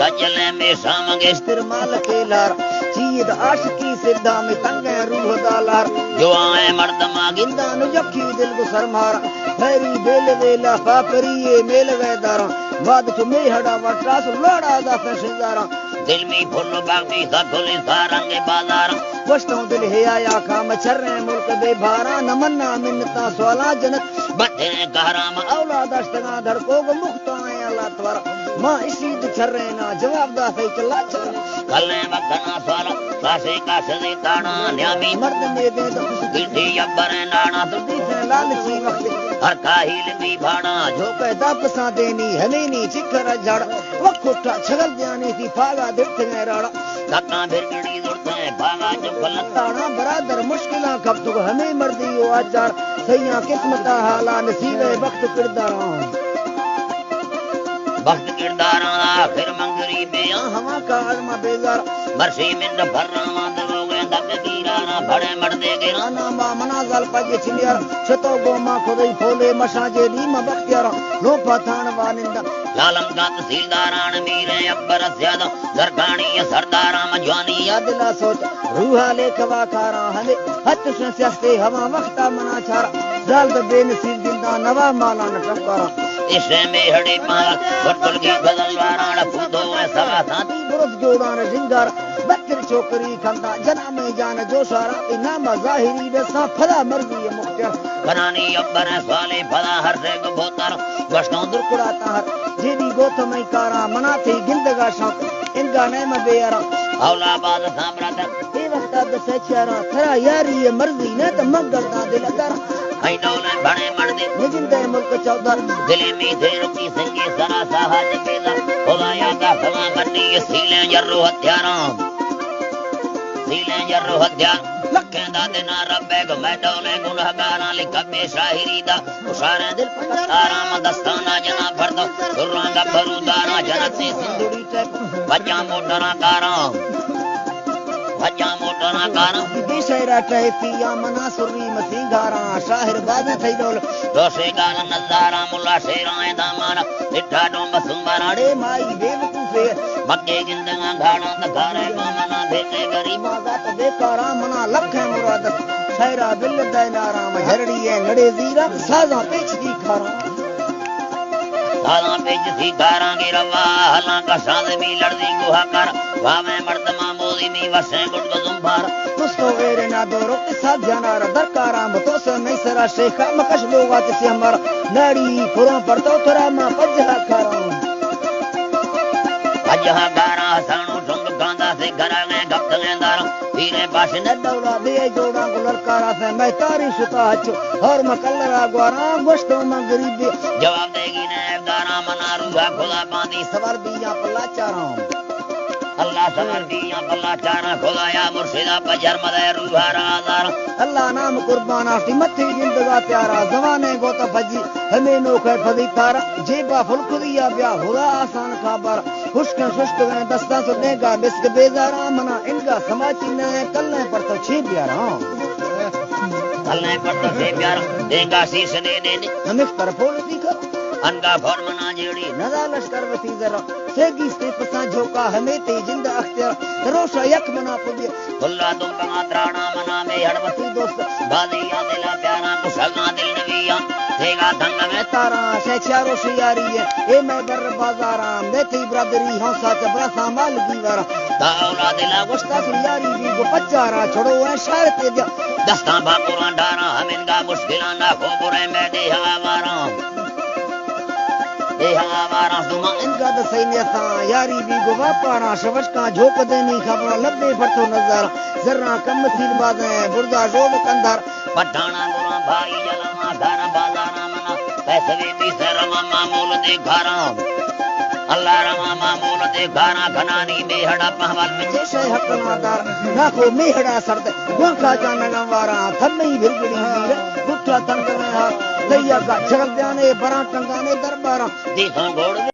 گجلے میں سامنگ استرمال کے لار چید عاشقی سدھا میں تنگے روح دالار جو آئے مردما گندان یکی دل کو سرمارا خیری بیل ویلا فاپریے میل ویدارا بعد چو میں ہڑا وٹراس لڑا دا فشدارا دل میں پھل باقی سا کھلی سارنگ بازار وشتوں دل ہے آیا کام چھرے ملک بے بھارا نمنا منتا سوالا جنت بتے کہرام اولاد اشتنا دھر کو مختو آئے اللہ توارا ماں اسی چھرے نا جواب دا سی چلا چھرا کلے وقتنا سوالا ساسے کا سزی تانا نیامی مرد میں دے دو گردی ابر نانا دی سے لالچی وقت ہر کاہیل بھی بھانا جو پیدا پسا دینی ہمیں نی چکر جھڑ وقت اٹھا چھگل دیانی تھی پاگا دیکھتے گئے راڑا ککاں پھر گڑی دوڑتے بھاگا چکل تانا برادر مشکلاں کب تو ہمیں مردی ہو آچار سیاں قسمتا حالا نصیب وقت کرداراں وقت کرداراں آخر منگری بے ہوا کا علمہ بیزار مرسی منڈ بھرنا دلو گئے دب گیرانا بڑے مردے گرانا رانا ما منازل پاگے چلیار شتو گو ما خودی پھولے مشاجے نیمہ بختیارا لو پاتھان وانندہ لالم کا تحصیلداران میرے اکبر زیادہ زرگانی سرداران مجوانی یا دلا سوچ روحا لے کوا کارا ہلے ہت شن سیاستے ہوا وقتا منا چھارا زال دا بے نصیب دندہ نوا مالا نٹکارا اسے میں ہڑے پالا بٹل کی بدل واران پھودو میں سوا ساتھی برد جوڑان رنگار بکر چوکری کھندا جنا میں جان جوشارا انام ظاہری بسا پھلا مرضی مختار بنانی اکبر سوالے پھلا ہر سے کو بوتر گشتوں درکڑا تاہر جیدی گوتھ میں کارا منا تھی گندگا شوق انگا نیم بیارا اولا باز سامرات بے وقتا دس چارا تھرا یاری مرضی نہ تو مگر دا دل دار ہائی ڈولے بڑے مردے نجندے ملک چودر دلی میں تھے رکی سنگی سرا ساہج پیدا خدایا کا سوا بنی سیلیں جرو ہتھیاراں سیلیں جرو ہتھیار لکھیں دا دینا ربے کو میں ڈولے گنہگاراں لکھا بے شاہری دا اشارے دل پتاراں دستانا جنا پھردو سراں گا بروداراں جنتی سندڑی ٹیپ بجاں موٹراں کاراں بجاں موٹراں کاراں بے شہرہ ٹیپیا منا سری مسیح گاراں شاہر بازیں تھئی ڈول روشے گان نظاراں ملا شیرائیں دامانا لٹھا ڈوم سنباراں اڑے مائی بے وقوفے مکے گندگاں گھاڑاں دکھارے مامنا بھیٹے غریب ذات بے کاراں منا لکھیں مراد شہرہ بل دیناراں ہرڑی ہے نڑے زیرا سازاں پیچ دی کھاراں سازاں پیچ تھی گاراں گی روا ہلاں کا شاند بھی لڑدی گوہا کر واویں مرد معمولی می وسیں گنڈ زمبار دوستو ویرے نہ دورو قصہ جانار درکاراں متو سے نہیں سرا شیخا مکش لوگات سے ہمارا ناڑی پھروں پڑتو تھرا ماں پجہا کھاراں پجہا گاراں ہسانو ڈھنگ گاندا سے گھرا گئے گپت لینداراں پیرے پاش نہ دولا دے جوڑاں کو لڑکارا سے میں تاری شتا ہچ اور مکلرا گواراں گوشتوں ماں غریب جواب دے گی نے داراں منا روحا خدا باندھی سوار دیاں پلا چاراں اللہ سمر دیاں پلا چاراں خدایا مرشدہ پجر مدے روحا رازاراں اللہ نام قربان آفتی متھی زندگا پیارا زمانے گوتا پجی ہمیں نوکھے پھدی تارا جیبا فلک دیا بیا خدا آسان خابر خشکن ششک گئے دستا سو دیگا بسک بیزارا منا انگا سماچی نے کلنے پر تو چھی بیارا کلنے پر تو چھی بیارا دیگا سیس دے دے دے ہم اختر پھول دیکھا انگا فور منا جیڑی ندا لشکر وسی ذرا سیگی سے پسا جھوکا ہمیں تی جند اختیار روشا یک منا پدی اللہ تم کما ترانا منا میں ہڑ وسی دوست بازیا دلا پیارا کسلنا دل نویا دیگا دھنگ میں تارا شیچارو شیاری ہے اے میں بر بازاراں میں تی برادری ہوں ساتھ برا سامال گیوارا دا اولاد لا گوشتا سریاری بھی گو پچارا چھوڑو ہے شارتے دیا دستاں باقران ڈارا ہمیں گا مشکلان نہ خوبرے میں دے ہواراں دے ہواراں تما انگا دسائی نیتاں یاری بھی گو واپاراں شوشکاں جھوک دینی خبراں لبے پھٹو نظارا ذرا کم تھیل بازیں بردا روب کندار پٹھانا گراں بھائی جلاں گھر بازاراں منا پیسے بھی سے روا معمول دے گھراں اللہ روا معمول دے گھراں گھنانی میں ہڑا پہوال میں جیسے حق نادار ناکو میہڑا سرد گونکا جانگاں واراں تھمئی بھرگڑی ویر گٹھا تنگ میں ہاتھ دیا کا چھڑ دیانے براں ٹنگانے درباراں دیکھو گھوڑ